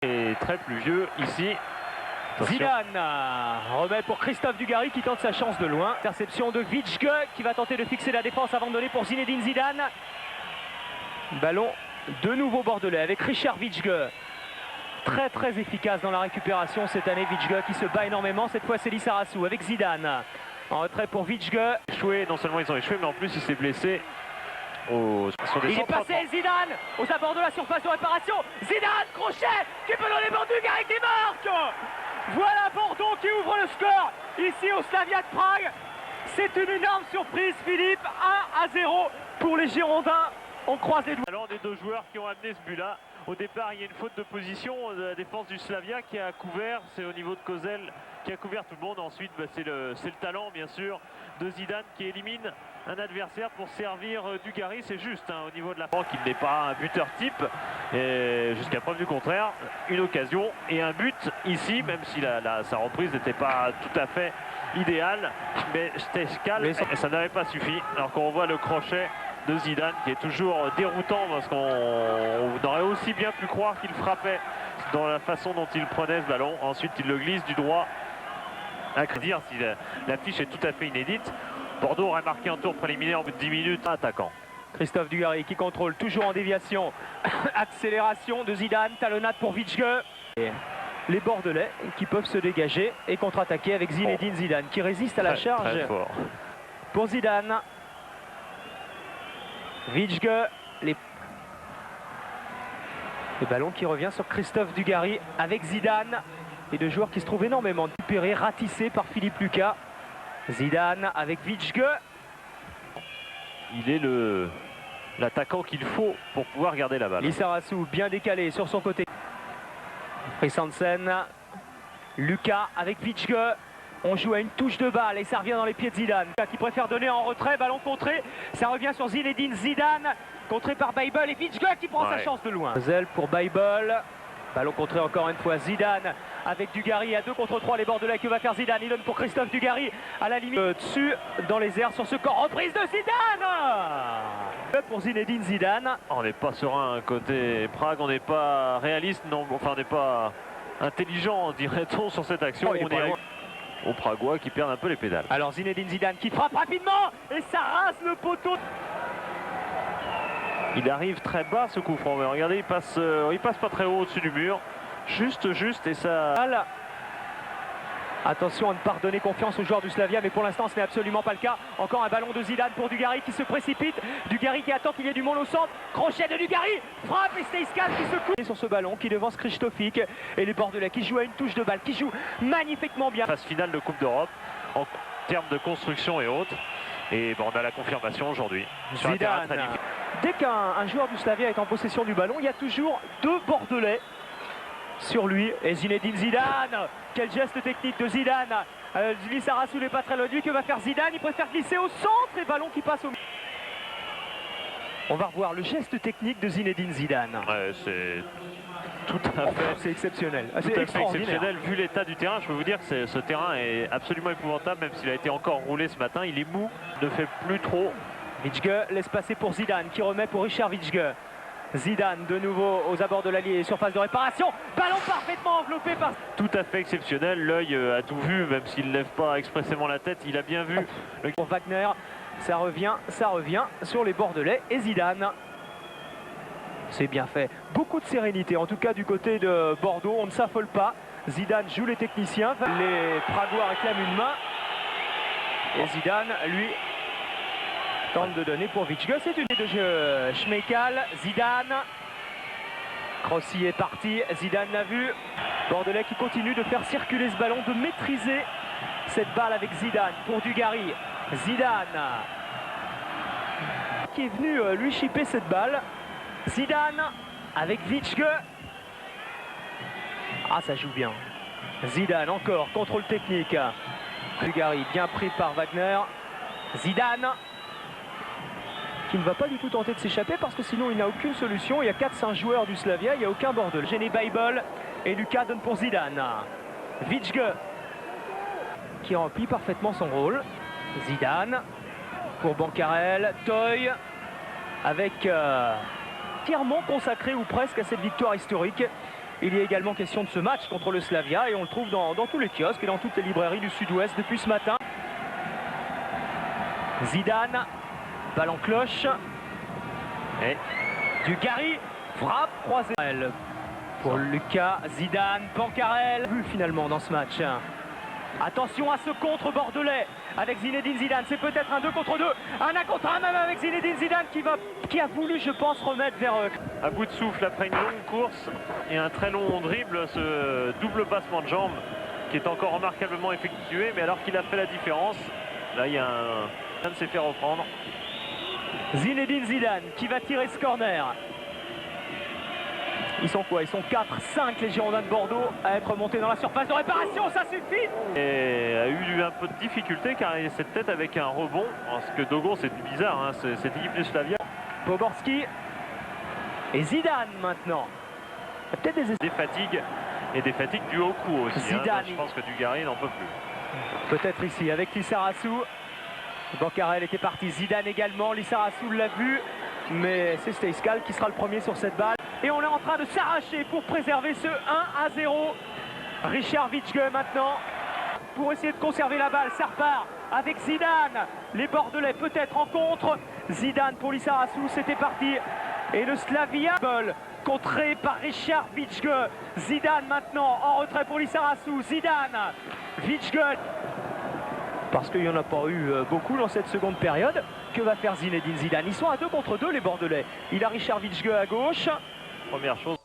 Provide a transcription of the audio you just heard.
Et très pluvieux ici. Attention. Zidane remet pour Christophe Dugarry qui tente sa chance de loin. Interception de Witschge qui va tenter de fixer la défense avant de donner pour Zinedine Zidane. Ballon de nouveau bordelais avec Richard Witschge. Très efficace dans la récupération cette année. Witschge qui se bat énormément. Cette fois c'est Lissarassou avec Zidane. En retrait pour Witschge. Échoué, non seulement ils ont échoué, mais en plus il s'est blessé. Il est passé, Zidane aux abords de la surface de réparation. Zidane, crochet qui peut donner pour Dugarry qui marque. Voilà Bordeaux qui ouvre le score ici au Slavia de Prague. C'est une énorme surprise, Philippe. 1-0 pour les Girondins. On croise les doigts. Alors des deux joueurs qui ont amené ce but-là. Au départ, il y a une faute de position de la défense du Slavia qui a couvert. C'est au niveau de Kozel qui a couvert tout le monde. Ensuite, c'est le talent, bien sûr, de Zidane qui élimine un adversaire pour servir Dugarry. C'est juste au niveau de la France qu'il n'est pas un buteur type. Et jusqu'à preuve du contraire, une occasion et un but ici, même si sa reprise n'était pas tout à fait idéale. Mais Steskal, et ça n'avait pas suffi. Alors qu'on voit le crochet de Zidane qui est toujours déroutant parce qu'on aurait aussi bien pu croire qu'il frappait dans la façon dont il prenait ce ballon. Ensuite il le glisse du droit à dire si la fiche est tout à fait inédite. Bordeaux aurait marqué un tour préliminaire au bout de 10 minutes. Attaquant Christophe Dugarry qui contrôle toujours en déviation. Accélération de Zidane, talonnade pour Witschge. Les Bordelais qui peuvent se dégager et contre-attaquer avec Zinedine Zidane qui résiste à la charge très fort. Pour Zidane. Witschge, le ballon qui revient sur Christophe Dugarry avec Zidane. Et deux joueurs qui se trouvent énormément récupérés, ratissés par Philippe Lucas. Zidane avec Witschge. Il est l'attaquant qu'il faut pour pouvoir garder la balle. Lissarassou bien décalé sur son côté. Christensen, Lucas avec Witschge. On joue à une touche de balle et ça revient dans les pieds de Zidane qui préfère donner en retrait, ballon contré. Ça revient sur Zinedine Zidane, contré par Baibel et Witschge qui prend sa chance de loin. Zel pour Baibel. Ballon contré encore une fois, Zidane avec Dugarry à 2 contre 3, les Bordelais. Que va faire Zidane? Il donne pour Christophe Dugarry à la limite dessus dans les airs sur ce corps, reprise de Zidane pour Zinedine Zidane. On n'est pas serein côté Prague, on n'est pas réaliste, non, enfin on n'est pas intelligent dirait-on sur cette action. On est aux Pragois qui perdent un peu les pédales. Alors Zinedine Zidane qui frappe rapidement et ça rase le poteau. Il arrive très bas ce coup franc, mais regardez, il passe pas très haut au-dessus du mur. Juste et ça... Attention à ne pas redonner confiance aux joueurs du Slavia, mais pour l'instant ce n'est absolument pas le cas. Encore un ballon de Zidane pour Dugarry qui se précipite. Dugarry qui attend qu'il y ait du monde au centre. Crochet de Dugarry, frappe et Steiskal qui se coupe sur ce ballon qui devance Krzysztofik. Et les Bordelais qui jouent à une touche de balle, qui jouent magnifiquement bien. Phase finale de Coupe d'Europe en termes de construction et autres. Et bon, on a la confirmation aujourd'hui. Zidane. Dès qu'un joueur du Slavia est en possession du ballon, il y a toujours deux Bordelais sur lui. Et Zinedine Zidane, quel geste technique de Zidane. Lissarassou n'est pas très loin de lui. Que va faire Zidane? Il préfère glisser au centre et ballon qui passe au... On va revoir le geste technique de Zinedine Zidane. Ouais, c'est tout à fait... C'est exceptionnel. C'est exceptionnel vu l'état du terrain. Je peux vous dire que ce terrain est absolument épouvantable, même s'il a été encore roulé ce matin. Il est mou, ne fait plus trop. Witschge laisse passer pour Zidane qui remet pour Richard Witschge. Zidane de nouveau aux abords de l'allié, surface de réparation. Ballon parfaitement enveloppé par... Tout à fait exceptionnel. L'œil a tout vu, même s'il ne lève pas expressément la tête. Il a bien vu. Pour Wagner, ça revient sur les Bordelais et Zidane. C'est bien fait. Beaucoup de sérénité, en tout cas du côté de Bordeaux. On ne s'affole pas. Zidane joue les techniciens. Les Pragois réclament une main. Et Zidane, lui, tente de donner pour Witschge. C'est une de jeu. Schmeichel, Zidane. Crossi est parti. Zidane l'a vu. Bordelais qui continue de faire circuler ce ballon, de maîtriser cette balle avec Zidane pour Dugarry. Zidane qui est venu lui chipper cette balle. Zidane avec Witschge. Ah, ça joue bien. Zidane encore, contrôle technique. Dugarry bien pris par Wagner. Zidane qui ne va pas du tout tenter de s'échapper parce que sinon il n'a aucune solution. Il y a 4-5 joueurs du Slavia, il n'y a aucun Bordelais. Gêné Baibel et Lucas donne pour Zidane. Witschge qui remplit parfaitement son rôle. Zidane pour Bancarel, Toy avec entièrement consacré ou presque à cette victoire historique. Il y a également question de ce match contre le Slavia et on le trouve dans tous les kiosques et dans toutes les librairies du Sud-Ouest depuis ce matin. Zidane, balle en cloche. Et Dugarry, frappe croisée. Pour Lucas, Zidane, Bancarel. Vu finalement dans ce match. Attention à ce contre bordelais avec Zinedine Zidane. C'est peut-être un 2 contre 2. Un 1 contre 1 même avec Zinedine Zidane qui a voulu, je pense, remettre vers eux. À bout de souffle après une longue course et un très long dribble, ce double passement de jambes qui est encore remarquablement effectué. Mais alors qu'il a fait la différence, là il y a un... Zidane s'est fait reprendre. Zinedine Zidane qui va tirer ce corner. Ils sont quoi? Ils sont 4-5 les Girondins de Bordeaux à être montés dans la surface de réparation, ça suffit! Et a eu un peu de difficulté car il a cette tête avec un rebond. Parce que Dogon, c'est bizarre, hein, cette équipe du Slavia. Poborski et Zidane maintenant. Il y a peut-être des fatigues et des fatigues dues au coup aussi. Zidane, hein, je pense que Dugarry n'en peut plus. Peut-être ici avec Lissarassou. Bancarel était parti, Zidane également, Lissarassou l'a vu. Mais c'est Steiskal qui sera le premier sur cette balle. Et on est en train de s'arracher pour préserver ce 1-0. Richard Witschge maintenant pour essayer de conserver la balle. Ça repart avec Zidane. Les Bordelais peut-être en contre. Zidane pour Lissarassou, c'était parti. Et le Slavia, contré par Richard Witschge. Zidane maintenant en retrait pour Lissarassou. Zidane, Witschge. Parce qu'il n'y en a pas eu beaucoup dans cette seconde période. Que va faire Zinedine Zidane? Ils sont à 2 contre 2 les Bordelais. Il a Richard Witschge à gauche. Première chose.